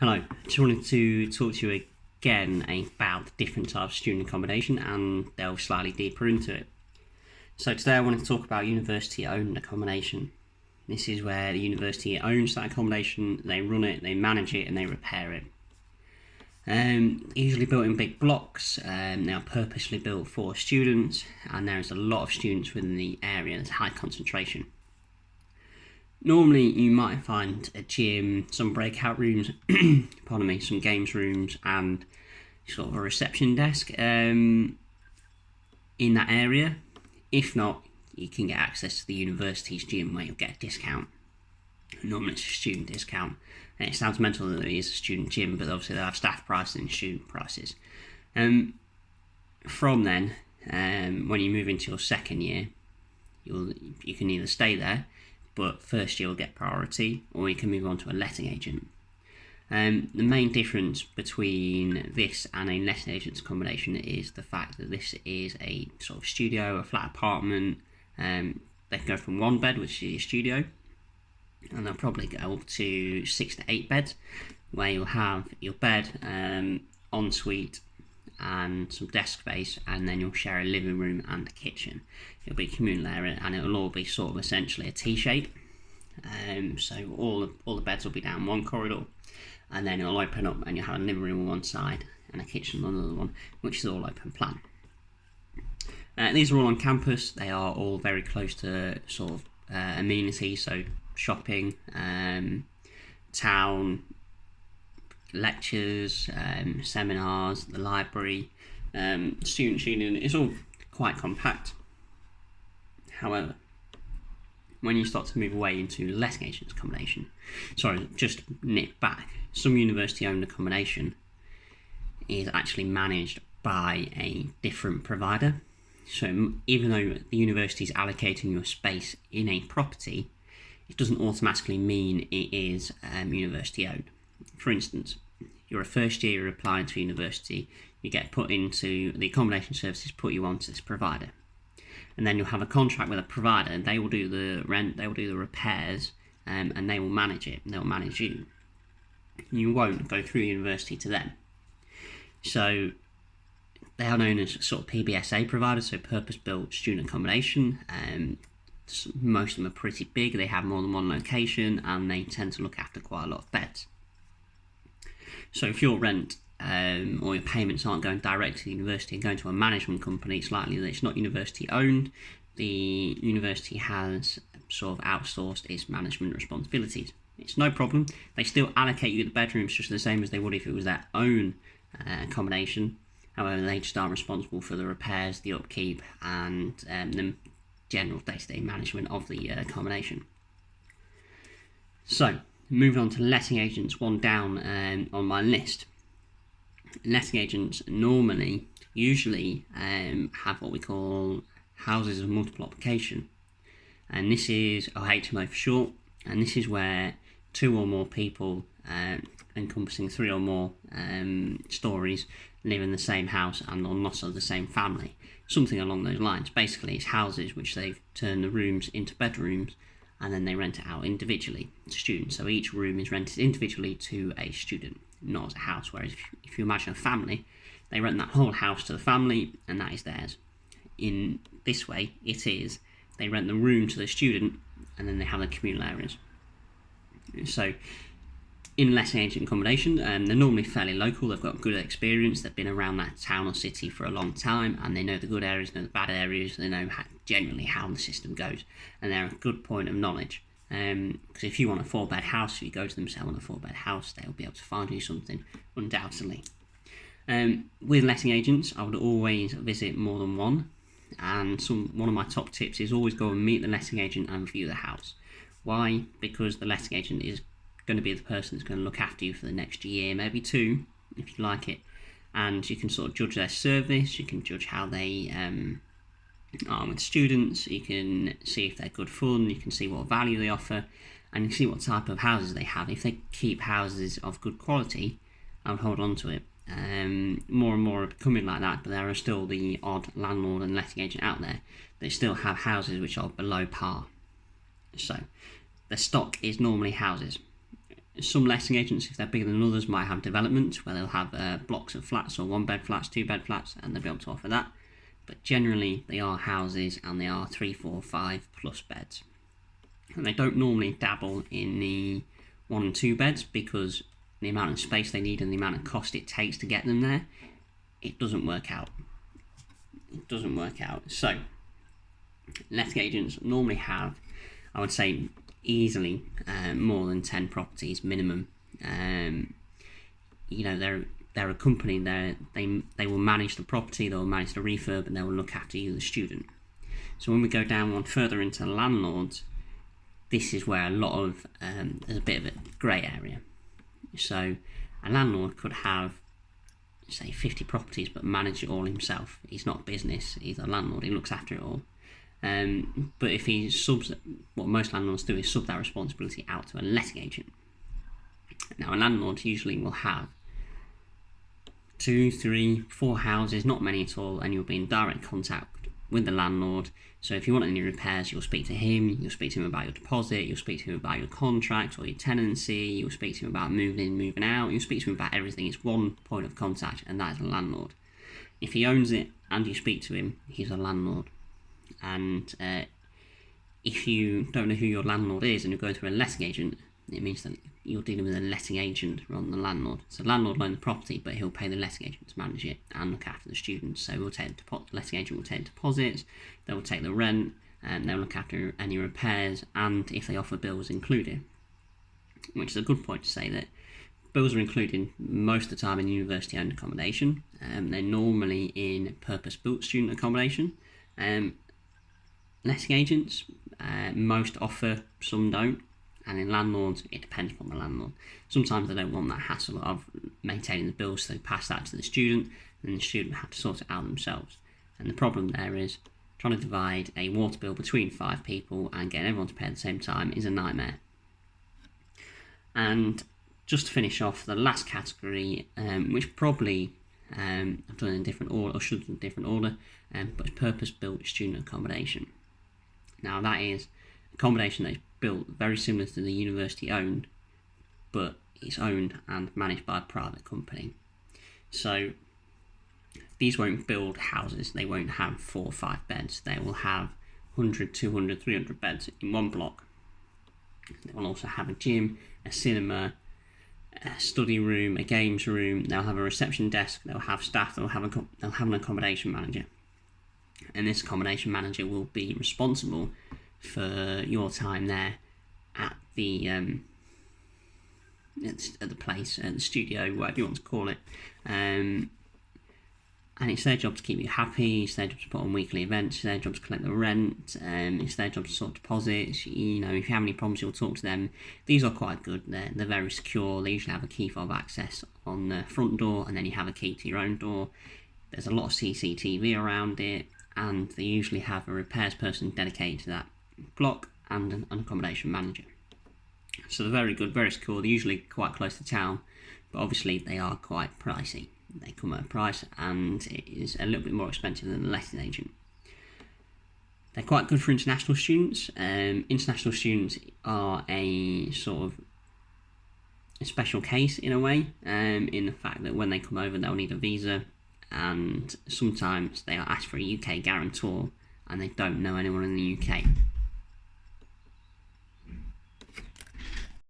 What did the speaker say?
Hello, just wanted to talk to you again about the different types of student accommodation and delve slightly deeper into it. So today I want to talk about university owned accommodation. This is where the university owns that accommodation, they run it, they manage it and they repair it. Usually built in big blocks, they are purposely built for students, and there is a lot of students within the area, there's high concentration. Normally you might find a gym, some breakout rooms, pardon me, some games rooms and sort of a reception desk in that area. If not, you can get access to the university's gym where you'll get a discount. Normally it's a student discount, and it sounds mental that it is a student gym, but obviously they'll have staff prices and student prices. From then, when you move into your second year, you can either stay there, but first year will get priority, or you can move on to a letting agent. The main difference between this and a letting agent's accommodation is the fact that this is a sort of studio, a flat apartment. They can go from one bed, which is your studio, and they'll probably go up to 6 to 8 beds, where you'll have your bed, ensuite, and some desk space, and then you'll share a living room and a kitchen. It'll be a communal area, and it'll all be sort of essentially a T-shape. So all the beds will be down one corridor, and then it'll open up, and you'll have a living room on one side and a kitchen on another one, which is all open plan. These are all on campus. They are all very close to sort of amenities, so shopping, town, lectures, seminars, the library, student union. It's all quite compact. However, when you start to move away into letting agents accommodation, just nip back, some university owned accommodation is actually managed by a different provider. So even though the university is allocating your space in a property, it doesn't automatically mean it is university owned. For instance, you're a first year, you're applying to university, you get put into the accommodation services, put you onto this provider, and then you'll have a contract with a provider, and they will do the rent, they will do the repairs, and they will manage it, and they'll manage you. You won't go through the university to them. So they are known as sort of PBSA providers, so purpose-built student accommodation. Most of them are pretty big, they have more than one location, and they tend to look after quite a lot of beds. So if your rent or your payments aren't going direct to the university and going to a management company, it's likely that it's not university owned. The university has sort of outsourced its management responsibilities. It's no problem. They still allocate you the bedrooms just the same as they would if it was their own accommodation. However, they just are responsible for the repairs, the upkeep, and the general day-to-day management of the accommodation. So, moving on to letting agents, one down on my list. Letting agents usually have what we call houses of multiple occupation, and this is HMO for short, and this is where two or more people encompassing three or more stories live in the same house and are not of the same family, something along those lines. Basically, it's houses which they've turned the rooms into bedrooms, and then they rent it out individually to students. So each room is rented individually to a student, not as a house. Whereas if you imagine a family, they rent that whole house to the family, and that is theirs. In this way, they rent the room to the student, and then they have the communal areas. So in letting agent accommodation, they're normally fairly local, they've got good experience, they've been around that town or city for a long time, and they know the good areas, know the bad areas, they know generally how the system goes, and they're a good point of knowledge. Because if you want a 4-bed house, if you go to them and say I want a 4-bed house, they'll be able to find you something, undoubtedly. With letting agents, I would always visit more than one, and one of my top tips is always go and meet the letting agent and view the house. Why? Because the letting agent is going to be the person that's going to look after you for the next year, maybe 2, if you like it, and you can sort of judge their service, you can judge how they are with students, you can see if they're good fun, you can see what value they offer, and you can see what type of houses they have. If they keep houses of good quality, I would hold on to it. More and more are becoming like that, but there are still the odd landlord and letting agent out there that still have houses which are below par. So the stock is normally houses. Some letting agents, if they're bigger than others, might have development where they'll have blocks of flats or 1 bed flats, 2 bed flats, and they'll be able to offer that. But generally, they are houses and they are 3, 4, 5 plus beds. And they don't normally dabble in the 1 and 2 beds because the amount of space they need and the amount of cost it takes to get them there, it doesn't work out. So, letting agents normally have, I would say, easily more than 10 properties minimum. They're a company. They will manage the property, they will manage the refurb, and they will look after you, the student. So when we go down one further into landlords, this is where a lot of there's a bit of a grey area. So a landlord could have, say, 50 properties but manage it all himself. He's not a business, he's a landlord, he looks after it all. But if he subs, what most landlords do is sub that responsibility out to a letting agent. Now a landlord usually will have 2, 3, 4 houses, not many at all, and you'll be in direct contact with the landlord. So if you want any repairs, you'll speak to him, you'll speak to him about your deposit, you'll speak to him about your contract or your tenancy, you'll speak to him about moving in, moving out, you'll speak to him about everything. It's one point of contact, and that is a landlord. If he owns it and you speak to him, he's a landlord. And if you don't know who your landlord is and you're going through a letting agent, it means that you're dealing with a letting agent rather than the landlord. So the landlord will own the property, but he'll pay the letting agent to manage it and look after the students. So the letting agent will take deposits, they will take the rent, and they'll look after any repairs, and if they offer bills included. Which is a good point to say that bills are included most of the time in university-owned accommodation. They're normally in purpose-built student accommodation. Letting agents, most offer, some don't. And in landlords, it depends on the landlord. Sometimes they don't want that hassle of maintaining the bills, so they pass that to the student, and the student have to sort it out themselves. And the problem there is trying to divide a water bill between 5 people and getting everyone to pay at the same time is a nightmare. And just to finish off, the last category, which probably I've done in a different order, or should have done in a different order, but it's purpose-built student accommodation. Now that is accommodation that is built very similar to the university owned, but it's owned and managed by a private company. So these won't build houses, they won't have 4 or 5 beds, they will have 100, 200, 300 beds in one block. They will also have a gym, a cinema, a study room, a games room, they'll have a reception desk, they'll have staff, they'll have an accommodation manager. And this accommodation manager will be responsible for your time there at the place, at the studio, whatever you want to call it. And it's their job to keep you happy, it's their job to put on weekly events, it's their job to collect the rent, it's their job to sort deposits. You know, if you have any problems, you'll talk to them. These are quite good, they're very secure, they usually have a key fob access on the front door, and then you have a key to your own door. There's a lot of CCTV around it, and they usually have a repairs person dedicated to that block and an accommodation manager. So they're very good, very secure, they're usually quite close to town, but obviously they are quite pricey. They come at a price, and it is a little bit more expensive than the letting agent. They're quite good for international students. International students are a sort of a special case in a way, in the fact that when they come over they'll need a visa, and sometimes they are asked for a UK guarantor and they don't know anyone in the UK.